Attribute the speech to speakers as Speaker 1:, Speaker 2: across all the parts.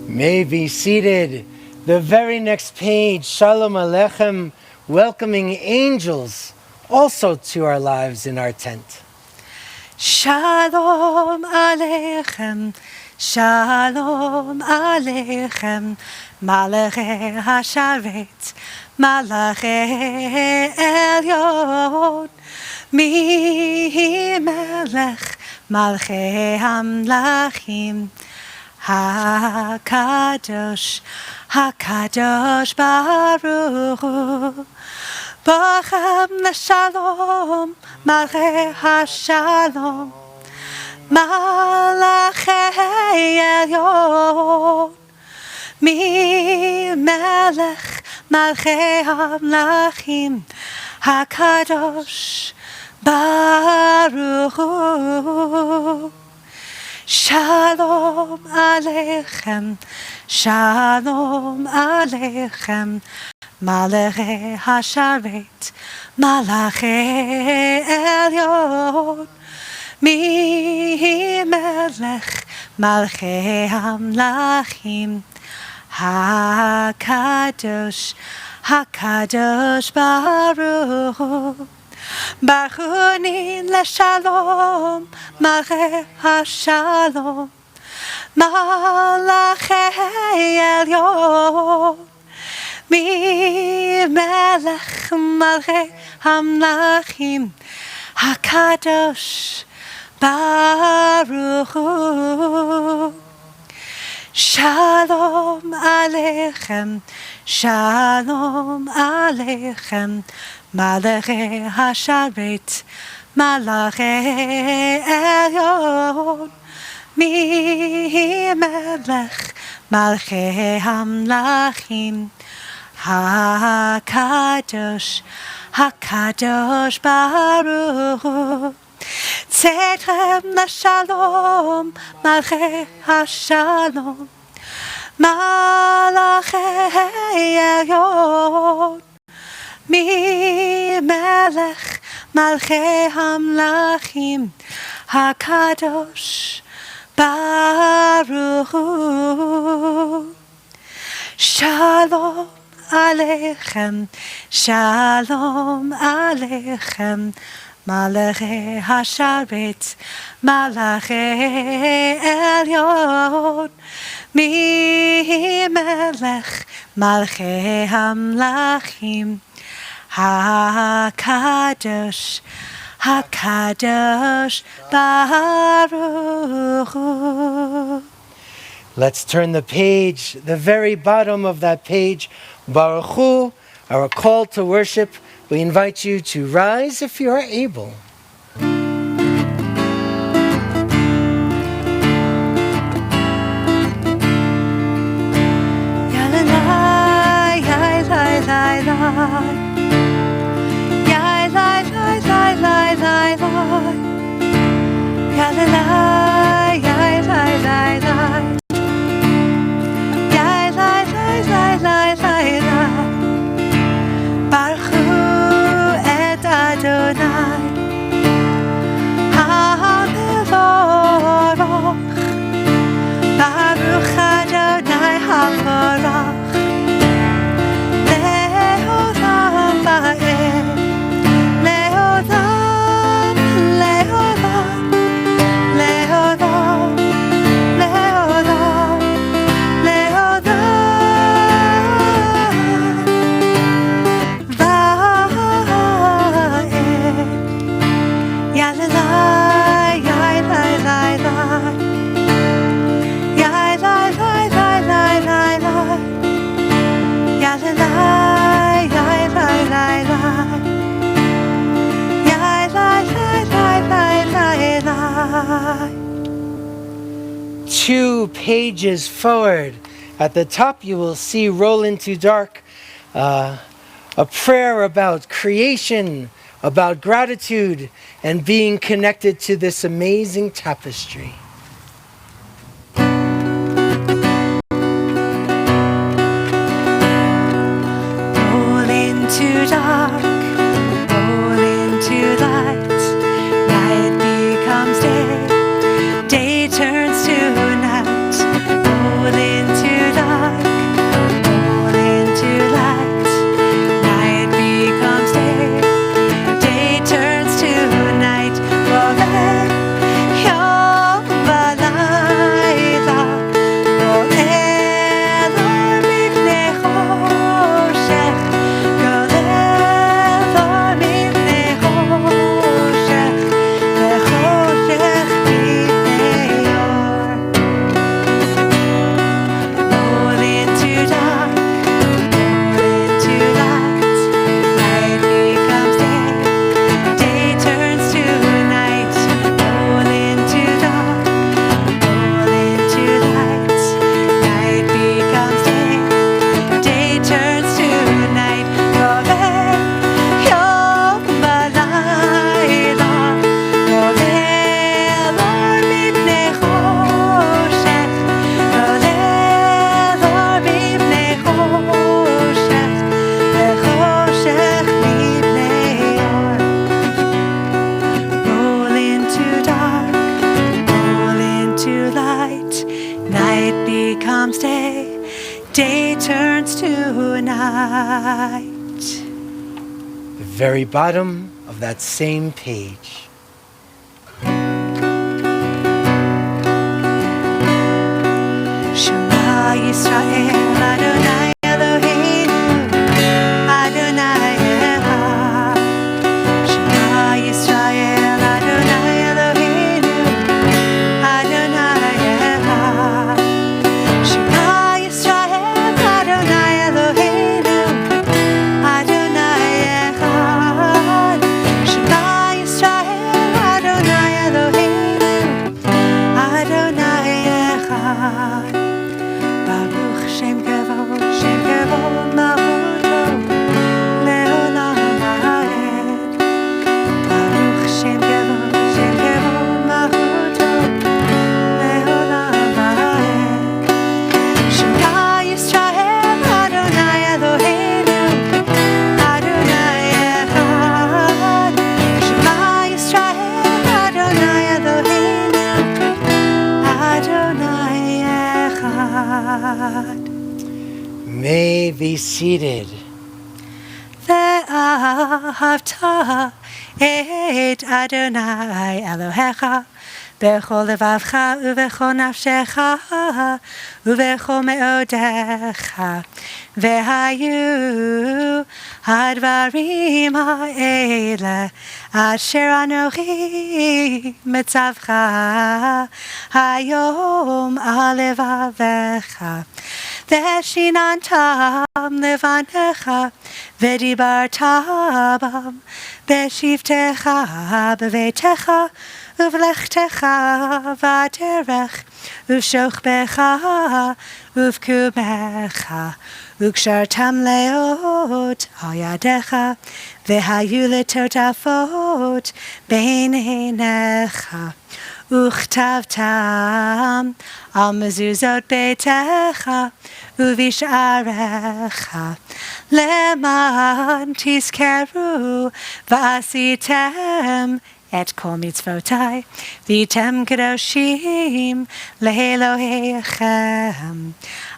Speaker 1: May be seated. The very next page, Shalom Aleichem, welcoming angels also to our lives in our tent.
Speaker 2: Shalom Aleichem, Shalom Aleichem, Malachei Hasharet, Malachei Elyon, Mi Melech, Malchei Hamlachim, HaKadosh, HaKadosh Baruch Hu, Bachem Shalom, Malchei HaShalom, Malachei Elyon, Mi Melech, Malchei Hamlachim, HaKadosh Baruch Hu. Shalom Aleichem, Shalom Aleichem, Malachei Hasharet, Malachei Elyon, Mi Melech, Malchei Hamlachim, HaKadosh, HaKadosh Baruch Hu. Baruch leShalom, Malchei HaShalom, Malachei Elyon, Mi Melech, Malchei Hamlachim, HaKadosh Baruch Hu. Shalom Aleichem, Shalom Aleichem, Malachei Hasharet, Malachei Elyon, Mi Melech, Malchei Hamlachim, HaKadosh, HaKadosh Baruch Hu. Tzedchem leShalom, Malchei HaShalom, Malachei Elyon, Mi Melech, Malchei Hamlachim, HaKadosh Baruch Hu. Shalom Aleichem, Shalom Aleichem, Malachei Hasharet, Malachei Elyon, Mi Melech, Malchei Hamlachim, HaKadosh, HaKadosh Baruch Hu.
Speaker 1: Let's turn the page, the very bottom of that page, Baruch Hu, our call to worship. We invite you to rise if you are able.
Speaker 2: Baruch Hu et Adonai, HaMevorach, Baruch Adonai HaMevorach, Le'olam va'ed, Le'olam, Le'olam, Le'olam, Le'olam, Le'olam.
Speaker 1: Two pages forward. At the top you will see Roll Into Dark, a prayer about creation, about gratitude, and being connected to this amazing tapestry.
Speaker 2: Roll into dark, roll into light, night becomes day, day turns to night, roll into day turns to night.
Speaker 1: The very bottom of that same page.
Speaker 2: Shema Yisrael Adonai Eloheinu Adonai Echad. Shema Yisrael Adonai Eloheinu Adonai Echad. Shema Yisrael Adonai Eloheinu Adonai Echad. Shema Yisrael Adonai Eloheinu Adonai Echad. Baruch Shem Kavod Malchuto Leolam Vaed. Baruch Shem Kavod Malchuto Leolam Vaed. Shema Yisrael Adonai Eloheinu Adonai Echad. Shema Yisrael Adonai Eloheinu Adonai Echad.
Speaker 1: May be seated.
Speaker 2: ואהבת את אדוני אלוהיך בכל לבבך ובכל נפשך ובכל מאודיך. והיו הדברים האלה אשר אנוכי מצווך היום על לבבך. ושיננתם לבניך ודיברת בם בשבתך בביתך ובלכתך בדרך ובשוכבך ובקומך וקשרתם לאות על ידיך והיו לטוטפות בין עיניך וכתבתם על מזוזות ביתך ובשעריך למען תזכרו ועשיתם את כל מצוותי והייתם קדושים לאלוהיכם.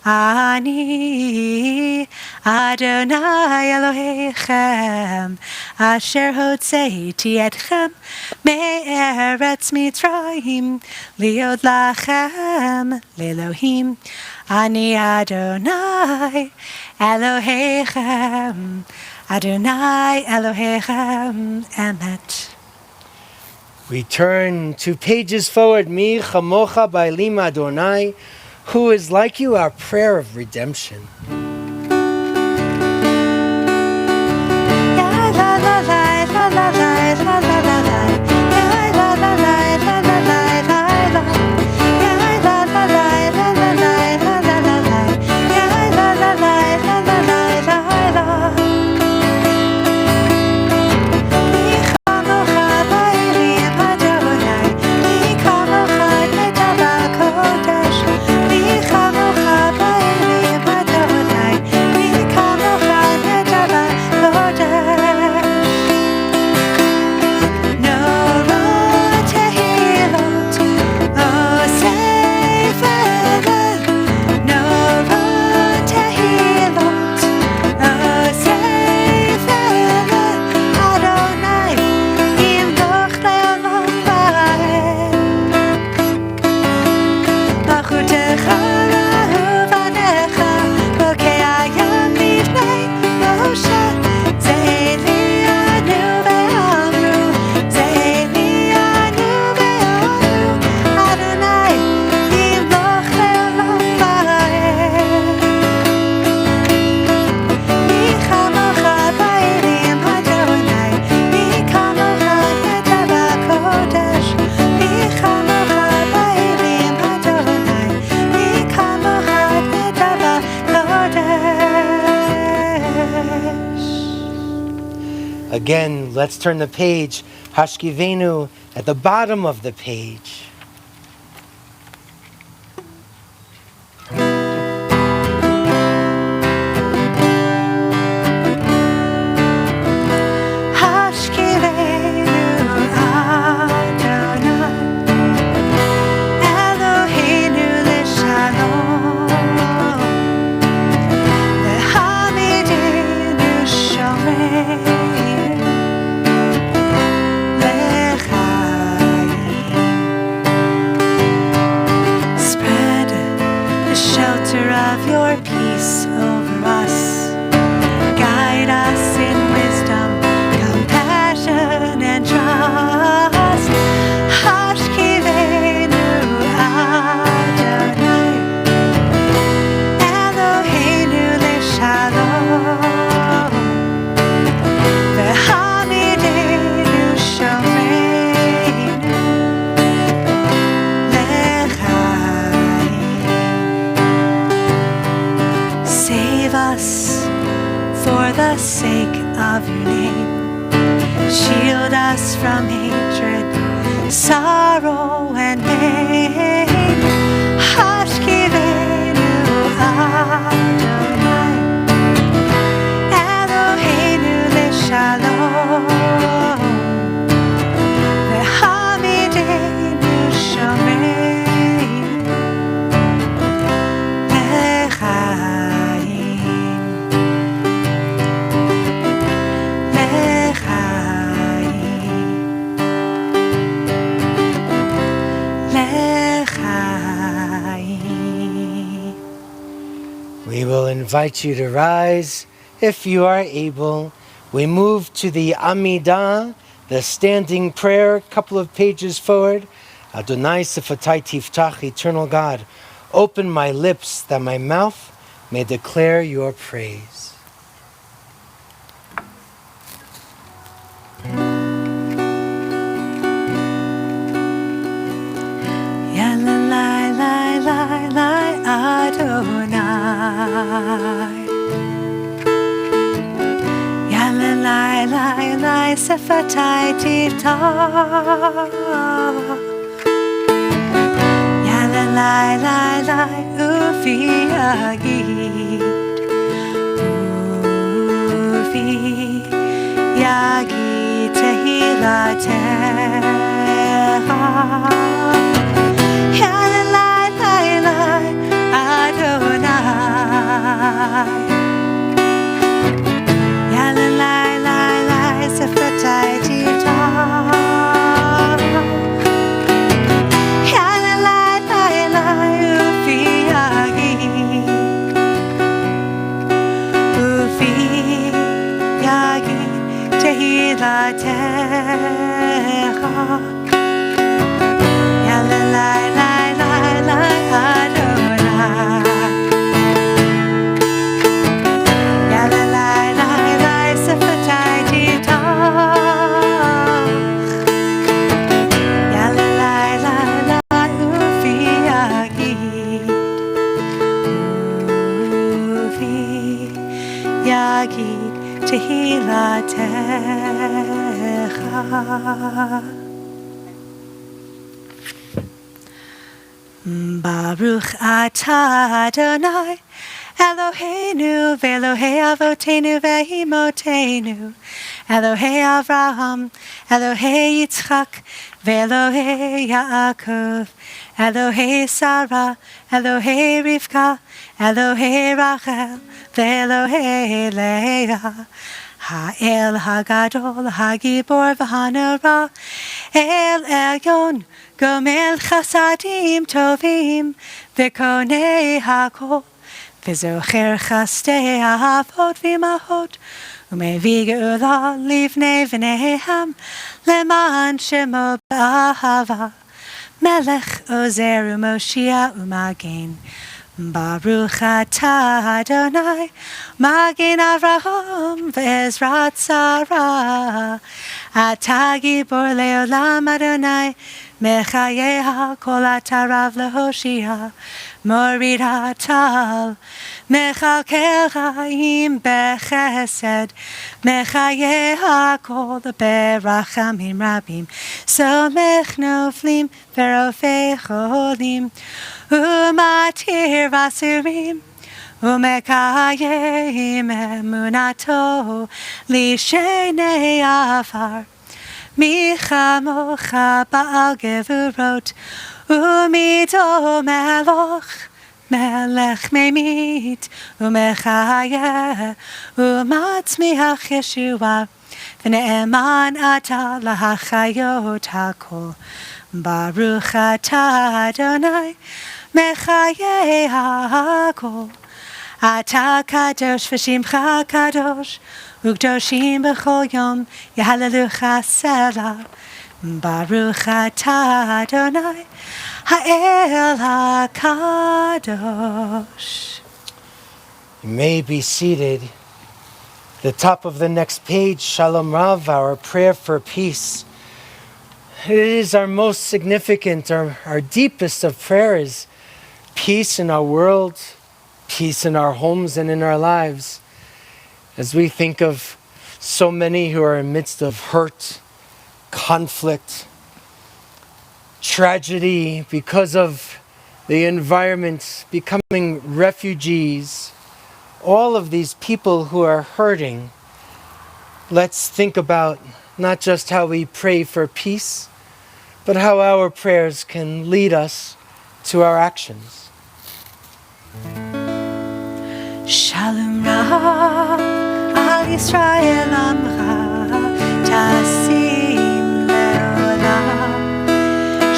Speaker 2: אני אדוני אלוהיכם אשר הוצאתי אתכם מארץ מצרים להיות לכם לאלוהים. אני אדוני אלוהיכם, אדוני אלוהיכם אמת.
Speaker 1: We turn 2 pages forward. Mi chamocha ba'elim Adonai, who is like you, our prayer of redemption. Again, let's turn the page. Hashkivenu at the bottom of the page.
Speaker 2: peace over us. Guide us in wisdom, compassion, and trust. Hashkivenu Adonai, Eloheinu leshalom, v'hamidenu shomeinu lechaim. Save us for the sake of your name. Shield us from hatred, sorrow, and pain. Hashkivenu Adonai, Eloheinu leshalom, v'hamidenu shomeinu lechaim.
Speaker 1: We will invite you to rise if you are able. We move to the Amidah, the standing prayer, a couple of pages forward. Adonai Sifatai Tiftach, eternal God, open my lips that my mouth may declare your praise.
Speaker 2: Yalalai, lai, lai, lai, Adonai. Yalalai, lai, lai, Sifatai Tiftach. Yalalai, lai, lai, Ufi Yagid. Ufi Yagid Tehilatecha. Yalalai, lai, lai, Adonai. Yalalai, lai, lai, Sifatai Tiftach. Yalalai, lai, lai, Ufi Yagid. Ufi Yagid Tehilatecha. Yalalai, lai, lai, lai, Adonai. Yalalai, lai, lai, Sifatai Tiftach. Yalalai, lai, lai, Ufi Yagid. Ufi Yagid Tehilatecha. Baruch atah Adonai, Eloheinu ve'Elohei avotenu ve'imotenu, Elohei Avraham, Elohei Yitzchak, ve'Elohei Yaakov, Elohei Sarah, Elohei Rivka, Elohei Rachel, ve'Elohei Leah. Ha'el Hagadol, Hagibor v'Hanora, El Elyon, Gomel Chasadim Tovim, V'Konei Hakol, V'Zocher Chastei Avot V'Imahot, U'Mevi Geula Livnei V'Neham, Leman Shemo B'Ahava, Melech Ozer U'Moshia U'Magen. Baruch atah Adonai, Magen Avraham ve'Ezrat Sarah. Atah Gibor le'olam Adonai, Mechayeha kol atarav lehoshia, Morid hatal, Mechalkel chaim bechesed, Mechayeha kol berachamim rabim, Somech noflim ve'rofei cholim, Umatir vasurim, Umekayim emunato, Lishenei afar. Michamocha ba'al gevurot, Umido meloch, Melech memit, Umechayeh, Umatzmiach Yeshua, V'ne'eman ata lahachayot hakol. Baruch atah Adonai, Mechayeh hakol. אתה קדוש ושמך קדוש, וקדושים בכל יום יהללוך סלה. ברוך אתה אדוני האל הקדוש.
Speaker 1: You may be seated. The top of the next page, Shalom Rav, our prayer for peace. It is our most significant, our deepest of prayers. Peace in our world, peace in our homes and in our lives. As we think of so many who are in the midst of hurt, conflict, tragedy because of the environment, becoming refugees, all of these people who are hurting, let's think about not just how we pray for peace, but how our prayers can lead us to our actions.
Speaker 2: Shalom Rav al Yisrael Amcha Tasim Leolam.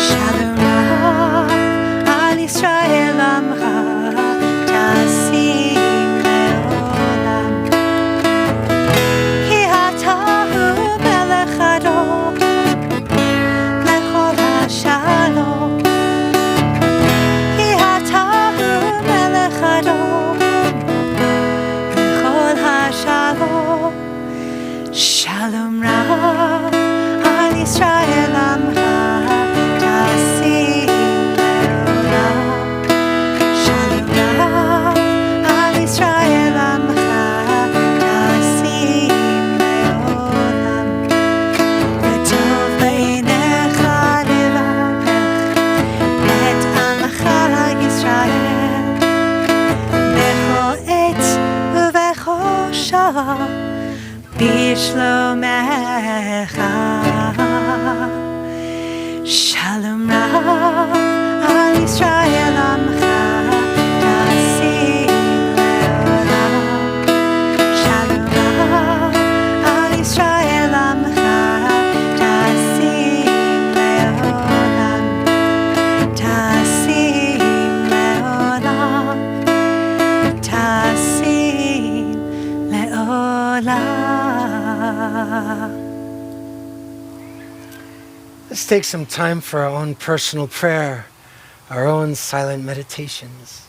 Speaker 2: Shalom Rav al Yisrael Amcha Tasim Leolam. Ki atahu melech adon lechol hashalom. Ki atahu melech adon lechol hashalom. Shalom Rav al Yisrael Amcha Tasim Leolam. Shalom Rav al Yisrael Amcha Tasim Leolam. V'tov beinecha levavech et amcha Yisrael bechol et uvechol shah bishlomecha. Shalom Rav al Yisrael Amcha Tasim Leolam. Shalom Rav al Yisrael Amcha Tasim Leolam. Tasim Leolam. Tasim Leolam.
Speaker 1: Let's take some time for our own personal prayer, our own silent meditations.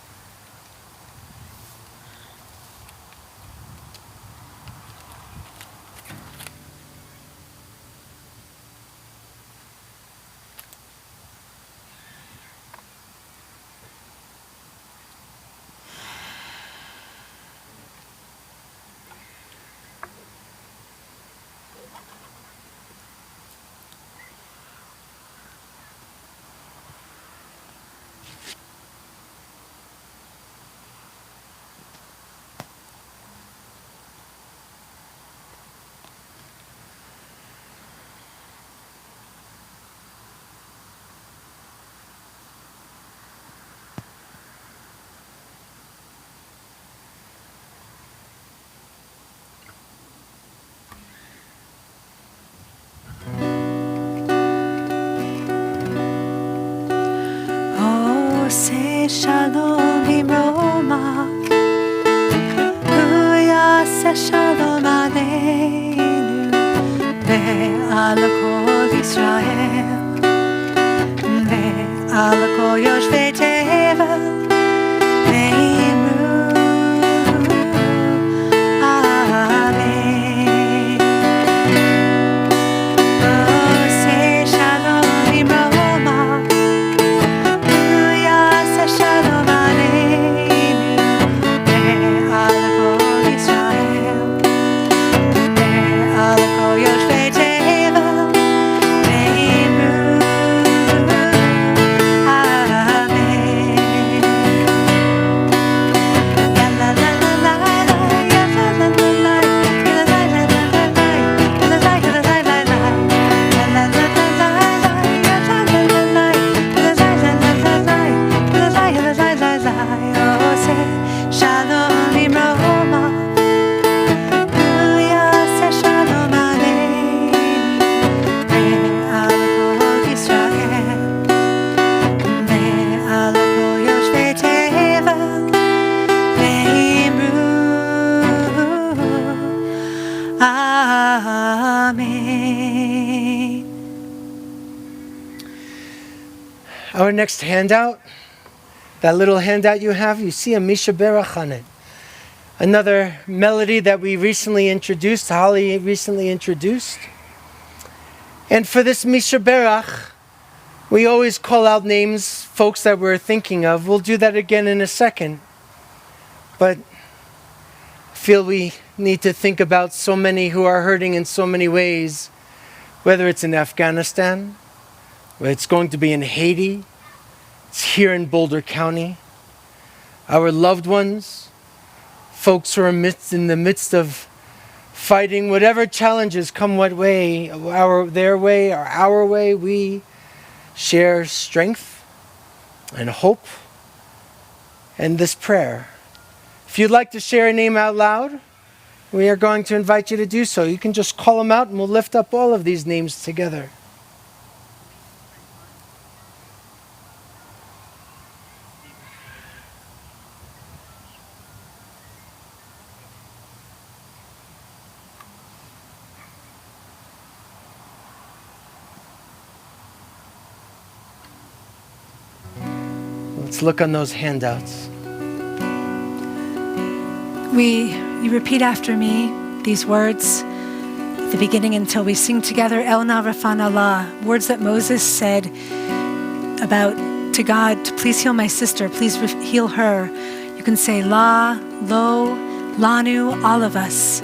Speaker 2: Say shalom imroma, uyase shalom aleinu, ve'al kol Yisrael, ve'al kol yoshvei tevel, ve'imru amen. Oh, say shalom imroma, uyase shalom aleinu, ve'al kol Yisrael, ve'al kol yoshvei tevel, ve'imru amen.
Speaker 1: Our next handout, that little handout you have, you see a Mishaberach on it. Another melody that we recently introduced, Holly recently introduced. And for this Mishaberach, we always call out names, folks that we're thinking of. We'll do that again in a second. But I feel we need to think about so many who are hurting in so many ways, whether it's in Afghanistan, whether it's going to be in Haiti, it's here in Boulder County. Our loved ones, folks who are in the midst of fighting whatever challenges come what way, their way or our way, we share strength and hope and this prayer. If you'd like to share a name out loud, we are going to invite you to do so. You can just call them out and we'll lift up all of these names together. Let's look on those handouts.
Speaker 2: You repeat after me these words at the beginning until we sing together El Na Rafan Allah, words that Moses said about to God, to please heal my sister, please heal her. You can say La, Lo, Lanu, all of us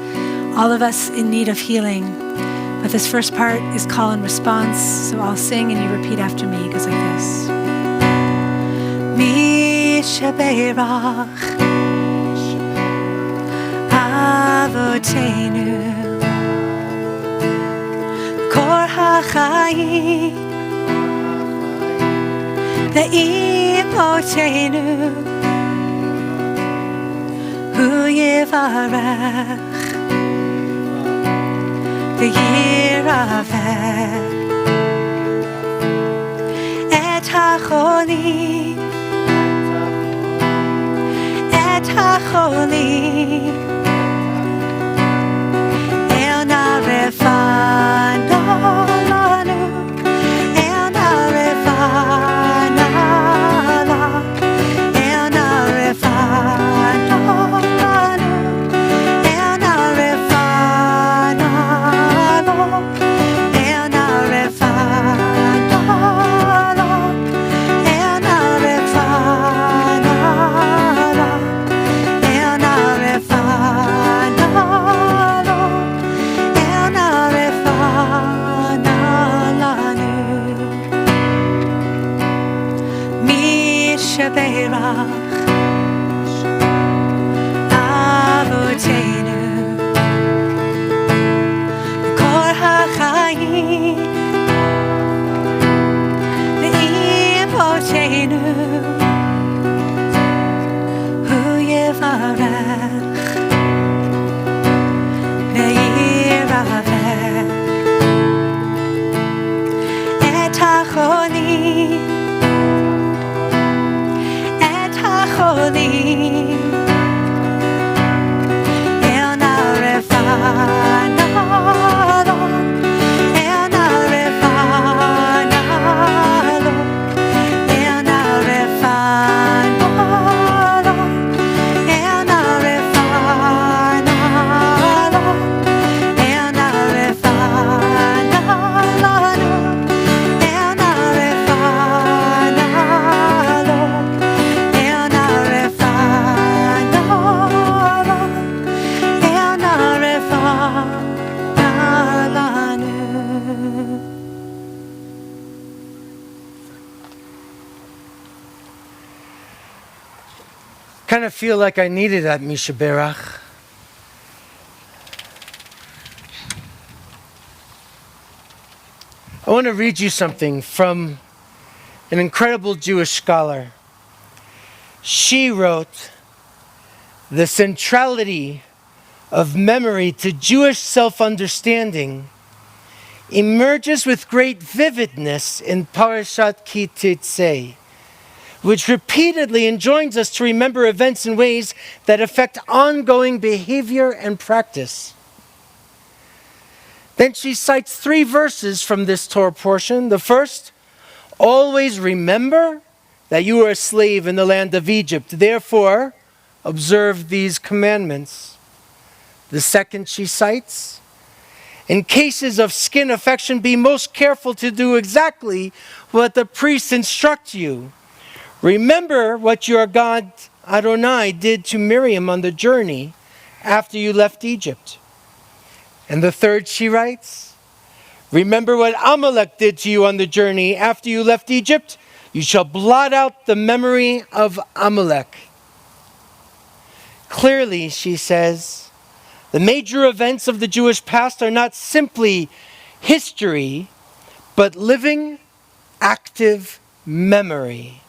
Speaker 2: in need of healing. But this first part is call and response, so I'll sing and you repeat after me. It goes like this. Mishaberach Avotenu Kor HaChaim Ve'imotenu Hu Yivarech Ve'yiraveh Et HaCholim Et HaCholim El Na Refana Lanu El Na Refana La El Na Refana Lanu El Na Refana Lo El Na Refana Lo El Na Refana La El Na Refana Lo El Na Refana Lanu Mishaberach Avotenu Kor HaChaim Ve'imotenu Hu Yivarech Ve'yiraveh Et HaCholim Et HaCholim El Na Refana Lo El Na Refana Lo El Na Refana Lo El Na Refana Lo El Na Refana Lanu El Na Refana Lo El Na Refana Lo El Na Refana Lanu.
Speaker 1: Kind of feel like I needed that Mishaberach. I want to read you something from an incredible Jewish scholar. She wrote, "The centrality of memory to Jewish self-understanding emerges with great vividness in Parashat Ki Teitzei, which repeatedly enjoins us to remember events in ways that affect ongoing behavior and practice." Then she cites 3 verses from this Torah portion. The first, Always remember that you were a slave in the land of Egypt. Therefore, observe these commandments. The second she cites, in cases of skin affection, be most careful to do exactly what the priests instruct you. Remember what your God Adonai did to Miriam on the journey after you left Egypt. And the third she writes, remember what Amalek did to you on the journey after you left Egypt. You shall blot out the memory of Amalek. Clearly, she says, the major events of the Jewish past are not simply history, but living, active memory.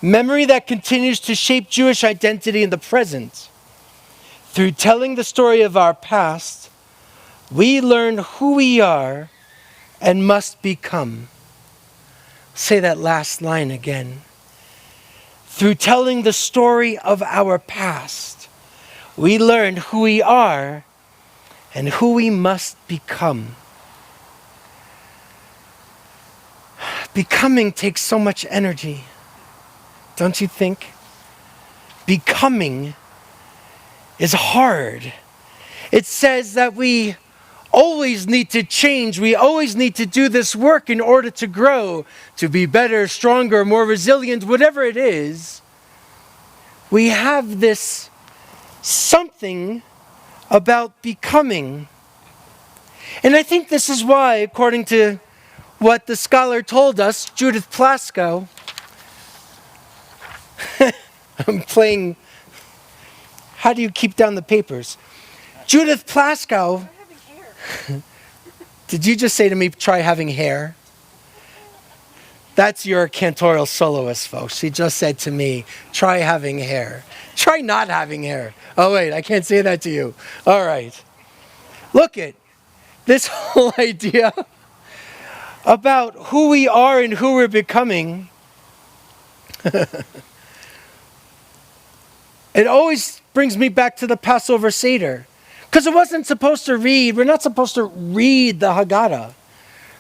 Speaker 1: Memory that continues to shape Jewish identity in the present. Through telling the story of our past, we learn who we are and must become. Say that last line again. Through telling the story of our past, we learn who we are and who we must become. Becoming takes so much energy, don't you think? Becoming is hard. It says that we always need to change. We always need to do this work in order to grow, to be better, stronger, more resilient, whatever it is. We have this something about becoming. And I think this is why, according to what the scholar told us, Judith Plaskow, I'm playing, how do you keep down the papers? Judith Plaskow, did you just say to me, try having hair? That's your cantorial soloist, folks. She just said to me, try having hair. Try not having hair. Oh, wait, I can't say that to you. All right. Look at this whole idea about who we are and who we're becoming. It always brings me back to the Passover Seder. Because we're not supposed to read the Haggadah.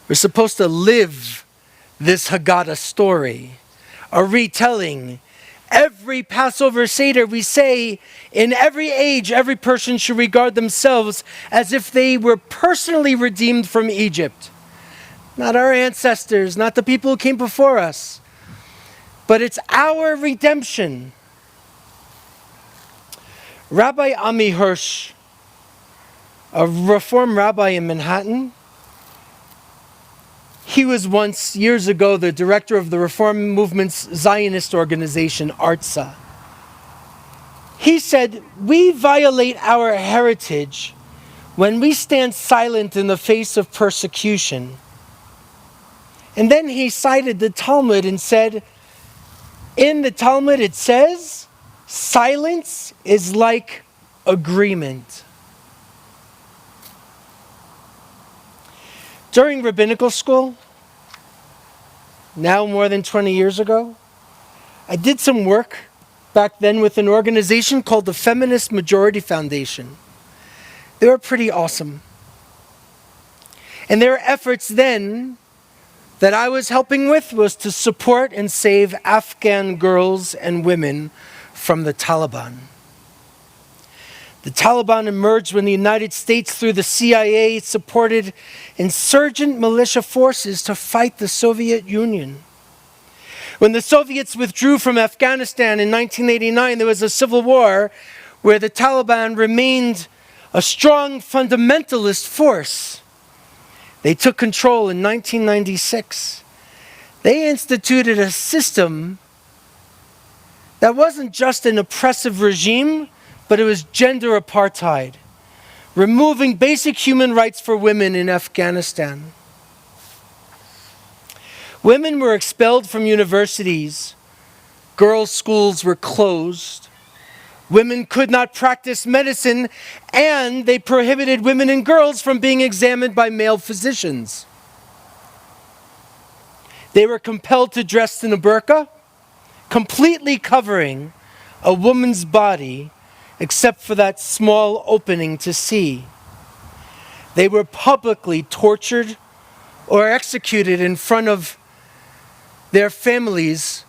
Speaker 1: We're supposed to live this Haggadah story, a retelling. Every Passover Seder, we say, in every age, every person should regard themselves as if they were personally redeemed from Egypt. Not our ancestors, not the people who came before us, but it's our redemption. Rabbi Ami Hirsch, a Reform rabbi in Manhattan, he was once, years ago, the director of the Reform Movement's Zionist organization, ARTSA. He said, we violate our heritage when we stand silent in the face of persecution. And then he cited the Talmud and said, in the Talmud it says, silence is like agreement. During rabbinical school, now more than 20 years ago, I did some work back then with an organization called the Feminist Majority Foundation. They were pretty awesome. And their efforts then that I was helping with was to support and save Afghan girls and women from the Taliban. The Taliban emerged when the United States, through the CIA, supported insurgent militia forces to fight the Soviet Union. When the Soviets withdrew from Afghanistan in 1989, there was a civil war where the Taliban remained a strong fundamentalist force. They took control in 1996. They instituted a system that wasn't just an oppressive regime, but it was gender apartheid, removing basic human rights for women in Afghanistan. Women were expelled from universities. Girls' schools were closed. Women could not practice medicine, and they prohibited women and girls from being examined by male physicians. They were compelled to dress in a burqa, completely covering a woman's body except for that small opening to see. They were publicly tortured or executed in front of their families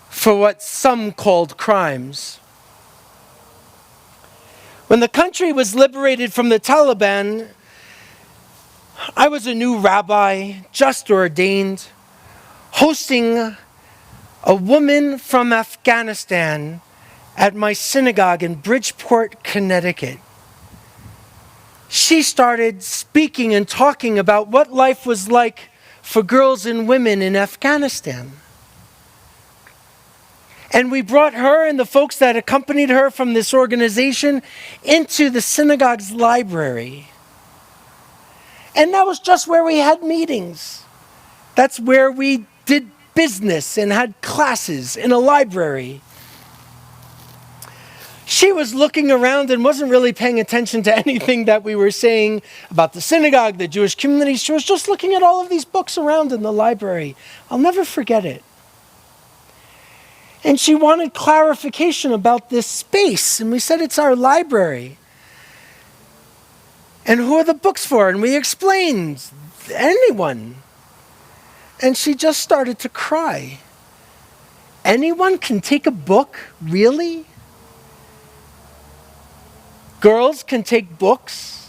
Speaker 1: for what some called crimes. When the country was liberated from the Taliban, I was a new rabbi, just ordained, hosting a woman from Afghanistan at my synagogue in Bridgeport, Connecticut. She started speaking and talking about what life was like for girls and women in Afghanistan. And we brought her and the folks that accompanied her from this organization into the synagogue's library. And that was just where we had meetings. That's where we did business and had classes in a library. She was looking around and wasn't really paying attention to anything that we were saying about the synagogue, the Jewish community. She was just looking at all of these books around in the library. I'll never forget it. And she wanted clarification about this space. And we said, it's our library. And who are the books for? And we explained, anyone. And she just started to cry. Anyone can take a book? Really? Girls can take books?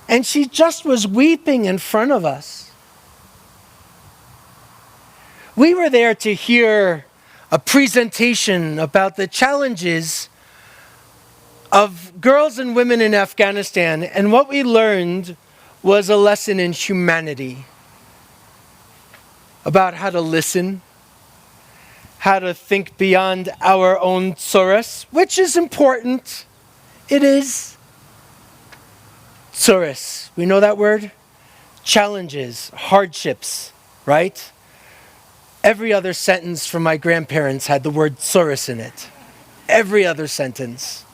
Speaker 1: And she just was weeping in front of us. We were there to hear a presentation about the challenges of girls and women in Afghanistan, and what we learned was a lesson in humanity, about how to listen, how to think beyond our own tsuris, which is important. It is. Tsuris, we know that word? Challenges, hardships, right? Every other sentence from my grandparents had the word tsuris in it. Every other sentence.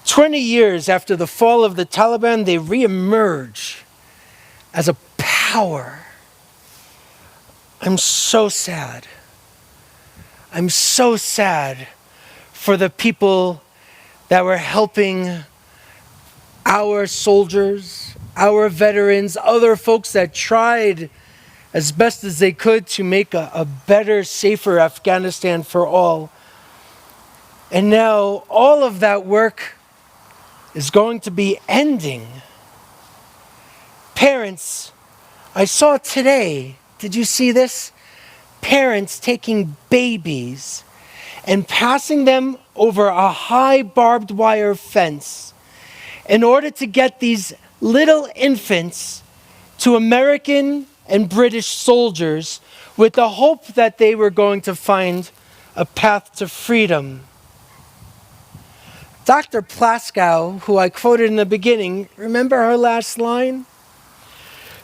Speaker 1: 20 years after the fall of the Taliban, they reemerge as a power. I'm so sad. I'm so sad for the people that were helping our soldiers, our veterans, other folks that tried as best as they could to make a better, safer Afghanistan for all. And now all of that work is going to be ending. Parents, I saw today, did you see this? Parents taking babies and passing them over a high barbed wire fence in order to get these little infants to American and British soldiers with the hope that they were going to find a path to freedom. Dr. Plaskow, who I quoted in the beginning, remember her last line?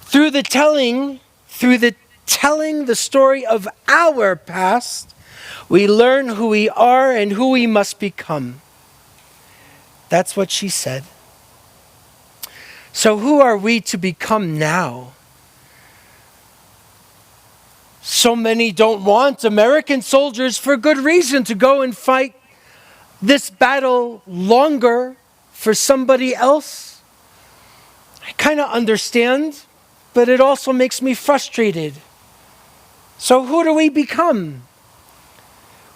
Speaker 1: Through the telling the story of our past, we learn who we are and who we must become. That's what she said. So who are we to become now? So many don't want American soldiers for good reason to go and fight this battle longer for somebody else. I kind of understand, but it also makes me frustrated. So who do we become?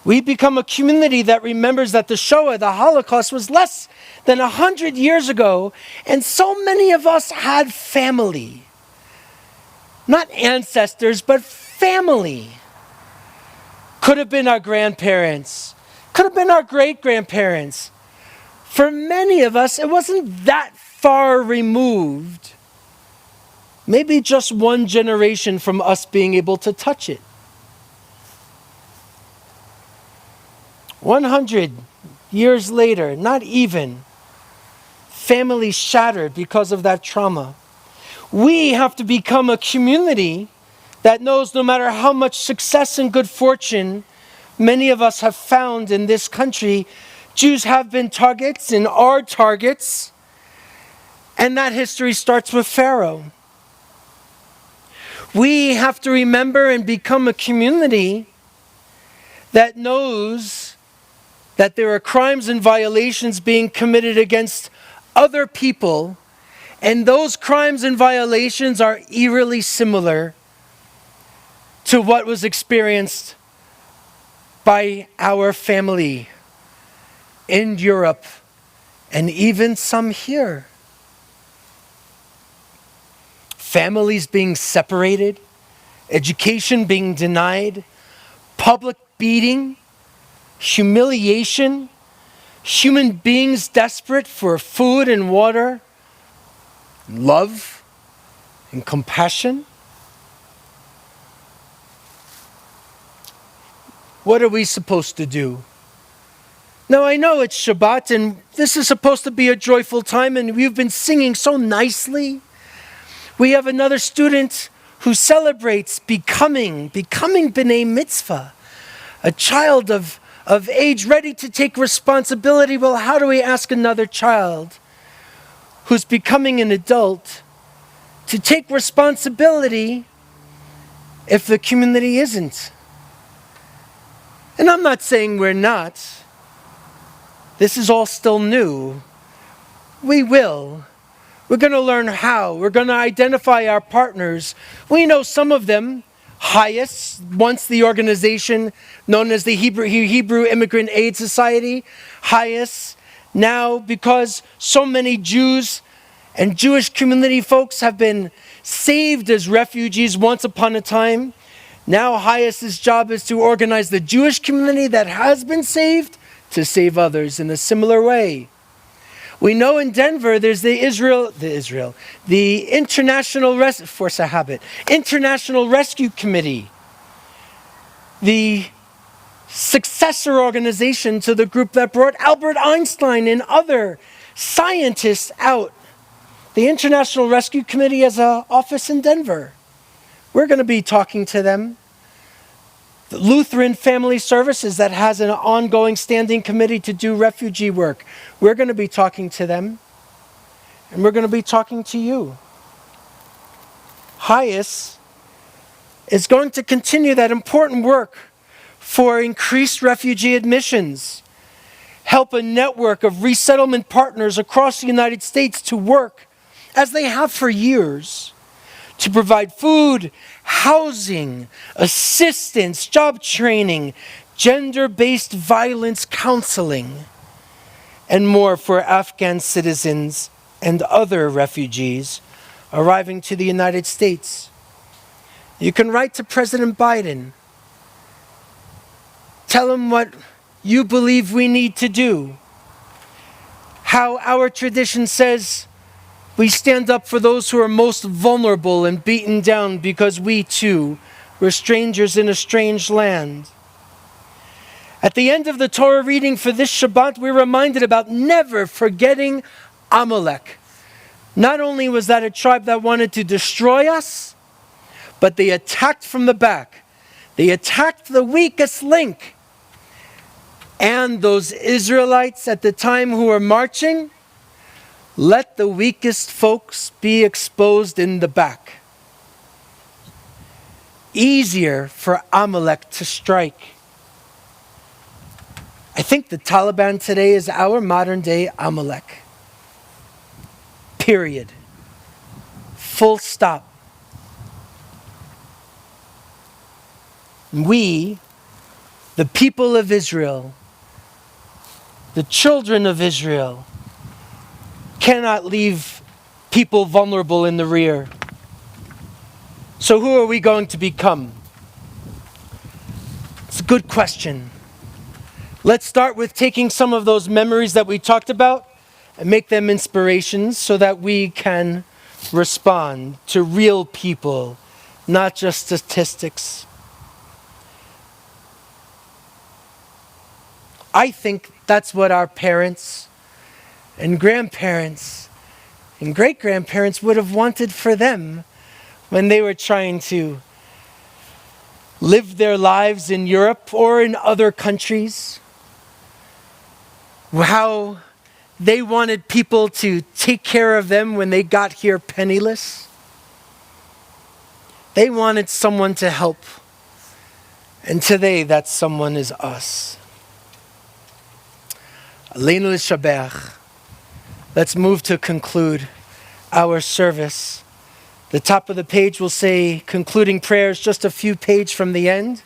Speaker 1: We become a community that remembers that the Shoah, the Holocaust, was less than 100 years ago, and so many of us had family. Not ancestors, but family. Could have been our grandparents. Could have been our great-grandparents. For many of us, it wasn't that far removed. Maybe just one generation from us being able to touch it. 100 years later, not even, families shattered because of that trauma. We have to become a community that knows no matter how much success and good fortune many of us have found in this country, Jews have been targets and are targets, and that history starts with Pharaoh. We have to remember and become a community that knows that there are crimes and violations being committed against other people, And those crimes and violations are eerily similar to what was experienced by our family in Europe and even some here. Families being separated, education being denied, public beating, humiliation, human beings desperate for food and water, love and compassion. What are we supposed to do? Now, I know it's Shabbat, and this is supposed to be a joyful time, and we've been singing so nicely. We have another student who celebrates becoming B'nai Mitzvah, a child of age ready to take responsibility. Well, how do we ask another child who's becoming an adult to take responsibility if the community isn't? And I'm not saying we're not. This is all still new. We will. We're going to learn how. We're going to identify our partners. We know some of them. HIAS, once the organization known as the Hebrew Immigrant Aid Society. HIAS, now because so many Jews and Jewish community folks have been saved as refugees once upon a time. Now HIAS's job is to organize the Jewish community that has been saved to save others in a similar way. We know in Denver there's the International Rescue Committee, the successor organization to the group that brought Albert Einstein and other scientists out. The International Rescue Committee has an office in Denver. We're going to be talking to them. The Lutheran Family Services that has an ongoing standing committee to do refugee work. We're going to be talking to them. And we're going to be talking to you. HIAS is going to continue that important work for increased refugee admissions. Help a network of resettlement partners across the United States to work, as they have for years, to provide food, housing, assistance, job training, gender-based violence counseling, and more for Afghan citizens and other refugees arriving to the United States. You can write to President Biden. Tell him what you believe we need to do. How our tradition says we stand up for those who are most vulnerable and beaten down because we too were strangers in a strange land. At the end of the Torah reading for this Shabbat, we're reminded about never forgetting Amalek. Not only was that a tribe that wanted to destroy us, but they attacked from the back. They attacked the weakest link. And those Israelites at the time who were marching, let the weakest folks be exposed in the back. Easier for Amalek to strike. I think the Taliban today is our modern day Amalek. Period. Full stop. We, the people of Israel, the children of Israel, cannot leave people vulnerable in the rear. So who are we going to become? It's a good question. Let's start with taking some of those memories that we talked about and make them inspirations so that we can respond to real people, not just statistics. I think that's what our parents and grandparents and great-grandparents would have wanted for them when they were trying to live their lives in Europe or in other countries. How they wanted people to take care of them when they got here penniless. They wanted someone to help. And today that someone is us. Aleinu l'shabach. Let's move to conclude our service. The top of the page will say concluding prayers, just a few pages from the end.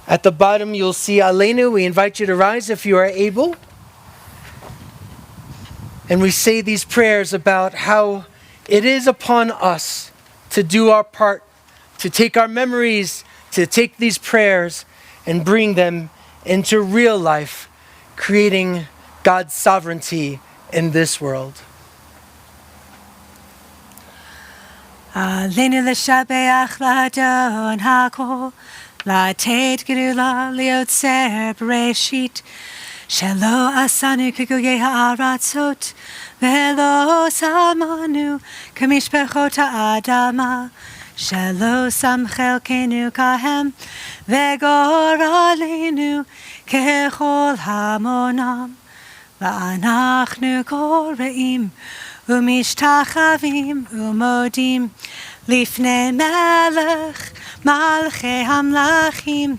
Speaker 1: At the bottom you'll see Aleinu. We invite you to rise if you are able. And we say these prayers about how it is upon us to do our part, to take our memories, to take these prayers and bring them into real life, creating God's sovereignty in this world.
Speaker 2: Aleinu l'shabeach l'adon hakol, לתת גדולה ליוצר בראשית, שלא עשנו כגויי הארצות, ולא שמנו כמשפחות האדמה, שלא שם חלקנו כהם, וגורלנו ככל המונם. ואנחנו קוראים ומשתחווים ומודים לפני מלך מלכי המלכים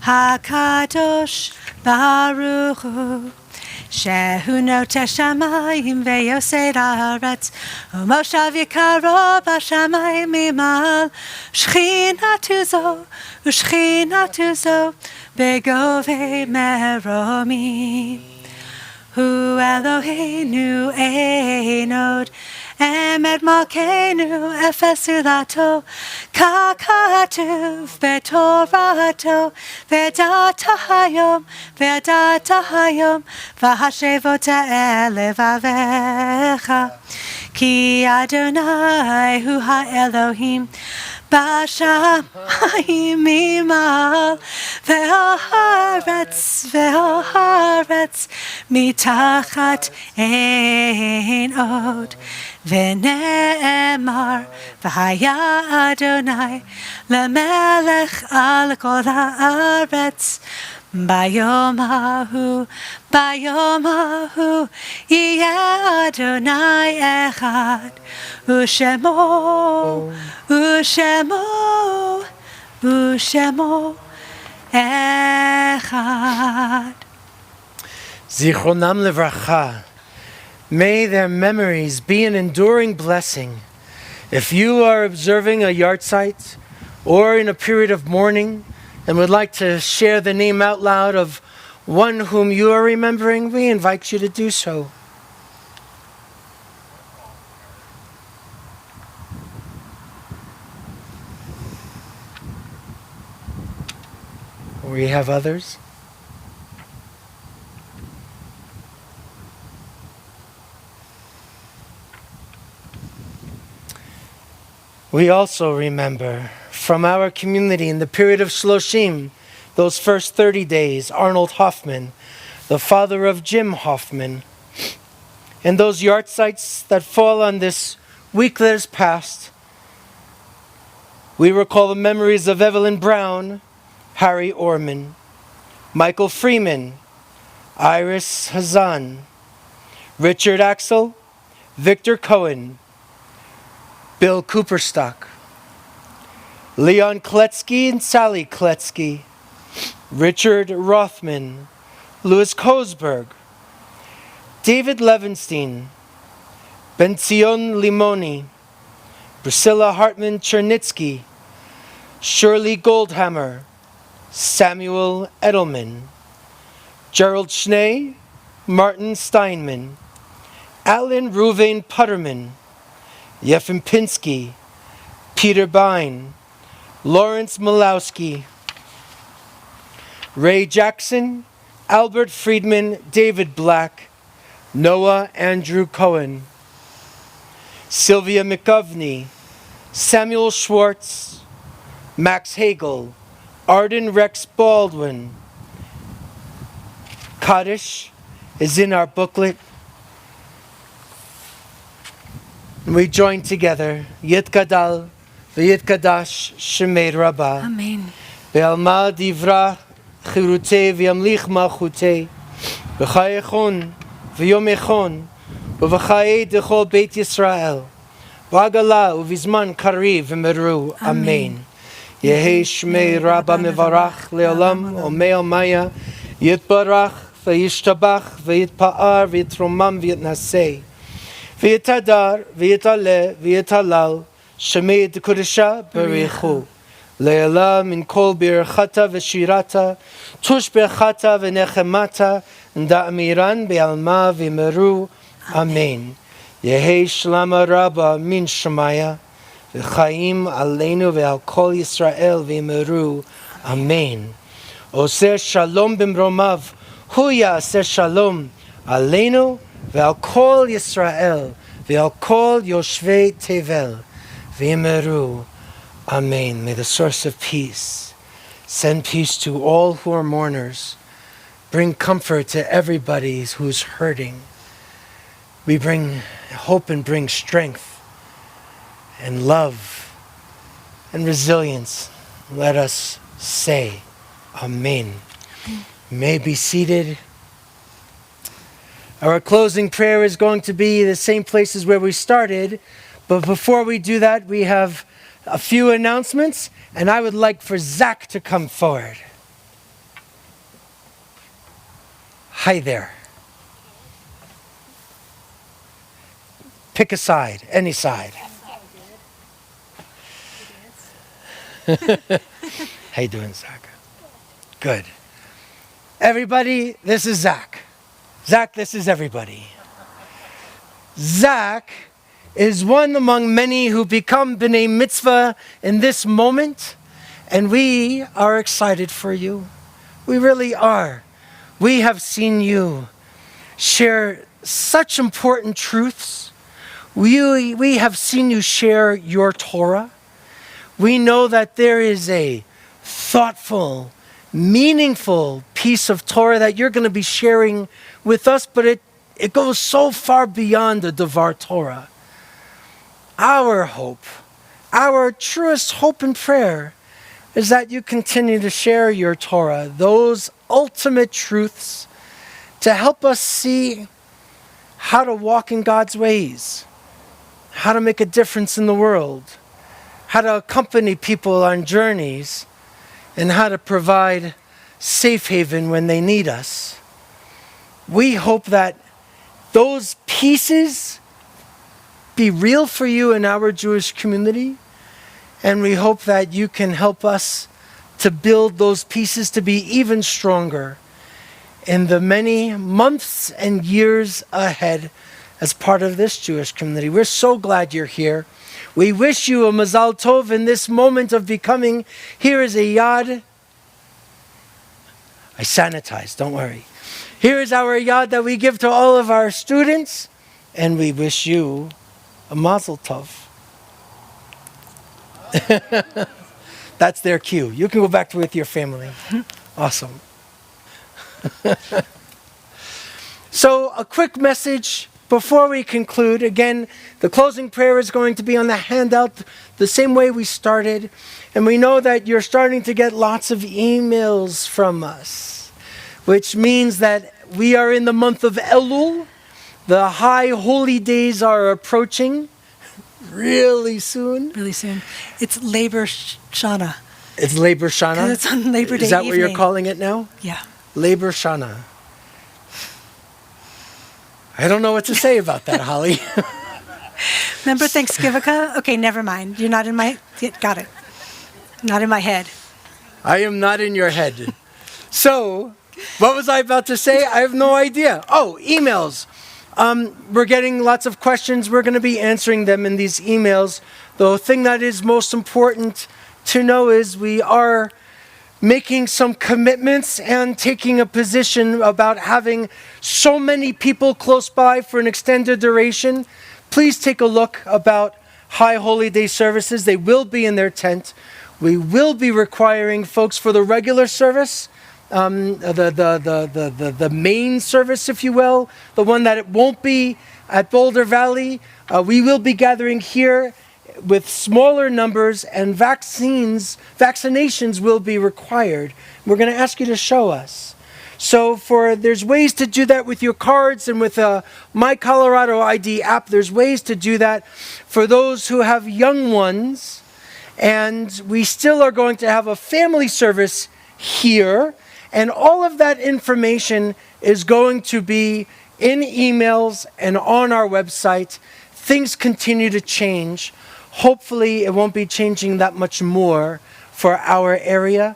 Speaker 2: הקדוש ברוך הוא, שהוא נוטה שמיים ויוסד הארץ, ומושב יקרו בשמיים ממעל, שכינתו זו ושכינתו זו בגובה מרומים. הוא אלוהינו אין עוד, אמת מלכנו אפס זולתו, ככתוב בתורתו, וידעת היום, והשבות אל לבביך. כי אדוני הוא האלוהים, בשמיים ממעל, והארץ מתחת אין עוד. ונאמר, והיה אדוני למלך על כל הארץ. ביום ההוא יהיה אדוני אחד, ושמו אחד.
Speaker 1: Zichronam levracha. May their memories be an enduring blessing. If you are observing a yahrzeit or in a period of mourning and would like to share the name out loud of one whom you are remembering, we invite you to do so. We have others. We also remember from our community in the period of Shloshim, those first 30 days, Arnold Hoffman, the father of Jim Hoffman, and those yahrzeits that fall on this week that has passed. We recall the memories of Evelyn Brown, Harry Orman, Michael Freeman, Iris Hazan, Richard Axel, Victor Cohen, Bill Cooperstock, Leon Kletsky and Sally Kletsky, Richard Rothman, Louis Kosberg, David Levenstein, Benzion Limoni, Priscilla Hartman Chernitsky, Shirley Goldhammer, Samuel Edelman, Gerald Schnee, Martin Steinman, Alan Ruvain Putterman, Yefim Pinsky, Peter Bine, Lawrence Malowski, Ray Jackson, Albert Friedman, David Black, Noah Andrew Cohen, Sylvia McGovney, Samuel Schwartz, Max Hagel, Arden Rex Baldwin. Kaddish is in our booklet. And we join together. Yitkadal v'yitkadash Shemei Rabbah.
Speaker 2: Amen.
Speaker 1: Be'alma divra chirutei v'yamlich malchutei. V'chayechon v'yomechon. V'v'chayei dechol Beit Yisrael. V'agala u'vizman kariv v'meru. Amen. Yehi Shmei Rabbah mevarach le'olam omei maya. Yitbarach v'yishtabach v'yitpa'ar v'yitromam v'yitnasei. ויתהדר, ויתעלה, ויתהלל, שמי דקודשה בריחו. לעילה מן כל ברכתה ושירתה, תושבחתה ונחמתה, דאמירן בעלמה וימרו, אמן. יהי שלמה רבה מן שמיה, וחיים עלינו ועל כל ישראל וימרו, אמן. עושה שלום במרומיו, הוא יעשה שלום עלינו ועל כל ישראל ועל כל יושבי תבל, ויאמרו, Amen. May the source of peace send peace to all who are mourners. Bring comfort to everybody who's hurting. We bring hope and bring strength and love and resilience. Let us say, Amen. You may be seated. Our closing prayer is going to be the same places where we started. But before we do that, we have a few announcements, and I would like for Zach to come forward. Hi there. Pick a side, any side. How you doing, Zach? Good. Everybody, this is Zach. Zach, this is everybody. Zach is one among many who become B'nai Mitzvah in this moment, and we are excited for you. We really are. We have seen you share such important truths. We have seen you share your Torah. We know that there is a thoughtful, meaningful piece of Torah that you're going to be sharing with us, but it goes so far beyond the Devar Torah. Our hope, our truest hope and prayer is that you continue to share your Torah, those ultimate truths, to help us see how to walk in God's ways, how to make a difference in the world, how to accompany people on journeys, and how to provide safe haven when they need us. We hope that those pieces be real for you in our Jewish community, and we hope that you can help us to build those pieces to be even stronger in the many months and years ahead as part of this Jewish community. We're so glad you're here. We wish you a Mazal Tov in this moment of becoming. Here is a yad. I sanitized, don't worry. Here is our yad that we give to all of our students, and we wish you a Mazel Tov. That's their cue. You can go back with your family. Awesome. So a quick message before we conclude. Again, the closing prayer is going to be on the handout the same way we started. And we know that you're starting to get lots of emails from us, which means that we are in the month of Elul. The high holy days are approaching really soon.
Speaker 2: Really soon. It's Labor Shana.
Speaker 1: It's Labor Shana?
Speaker 2: 'Cause it's on Labor Day
Speaker 1: Is that
Speaker 2: evening.
Speaker 1: what you're calling it now?
Speaker 2: Yeah.
Speaker 1: Labor Shana. I don't know what to say about that, Holly.
Speaker 2: Remember Thanksgiving? Okay, never mind. You're not in my... Got it. Not in my head.
Speaker 1: I am not in your head. So, what was I about to say? I have no idea. Oh, emails. We're getting lots of questions. We're going to be answering them in these emails. The thing that is most important to know is we are making some commitments and taking a position about having so many people close by for an extended duration. Please take a look about High Holy Day services. They will be in their tent. We will be requiring folks for the regular service, the main service, if you will, the one that it won't be at Boulder Valley. We will be gathering here with smaller numbers, and vaccinations will be required. We're going to ask you to show us. So there's ways to do that with your cards and with My Colorado ID app. There's ways to do that for those who have young ones. And we still are going to have a family service here. And all of that information is going to be in emails and on our website. Things continue to change. Hopefully, it won't be changing that much more for our area.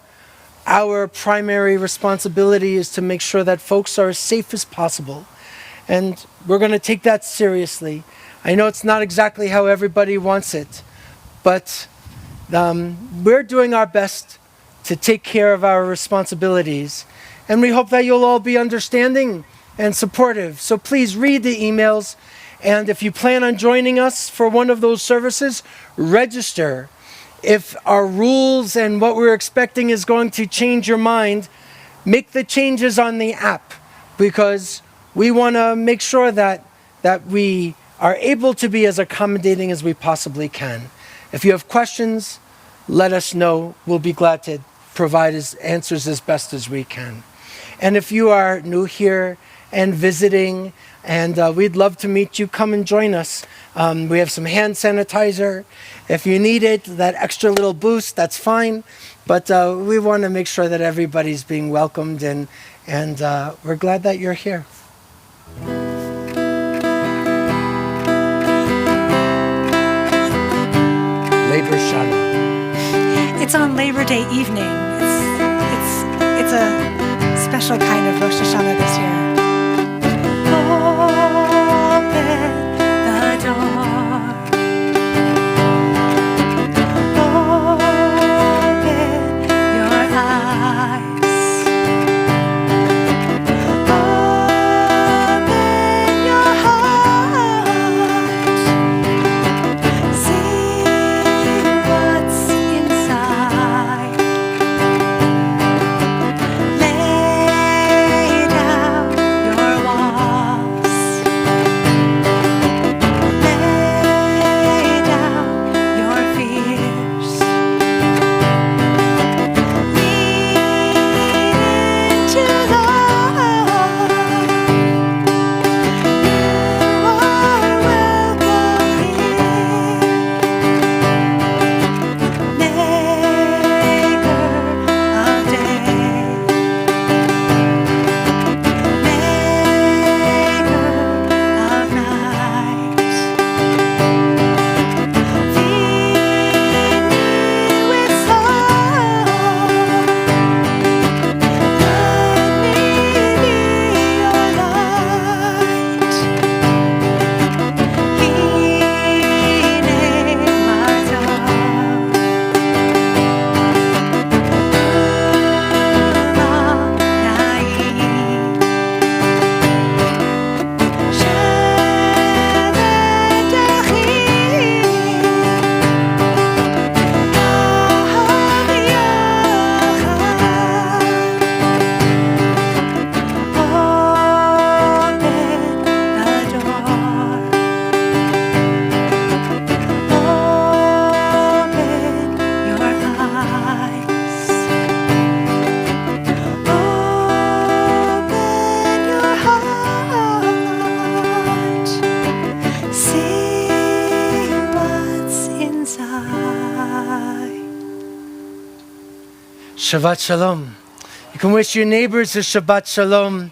Speaker 1: Our primary responsibility is to make sure that folks are as safe as possible. And we're going to take that seriously. I know it's not exactly how everybody wants it, but we're doing our best to take care of our responsibilities. And we hope that you'll all be understanding and supportive. So please read the emails. And if you plan on joining us for one of those services, register. If our rules and what we're expecting is going to change your mind, make the changes on the app, because we want to make sure that we are able to be as accommodating as we possibly can. If you have questions, let us know. We'll be glad to provide answers as best as we can. And if you are new here and visiting, and we'd love to meet you, come and join us. We have some hand sanitizer. If you need it, that extra little boost, that's fine. But we want to make sure that everybody's being welcomed, and we're glad that you're here. Labor Shana.
Speaker 2: It's on Labor Day evening. It's a special kind of Rosh Hashanah this year. Open the door. Open your eyes. Open your heart. See what's inside. Lay down your walls. Lay down your fears. Lean into the Lord. You are welcome here. Maker of day. Maker of night. Feed me with song. Let me be your light. Hine Matav.
Speaker 1: Shabbat Shalom. You can wish your neighbors a Shabbat Shalom,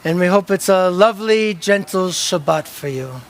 Speaker 1: and we hope it's a lovely, gentle Shabbat for you.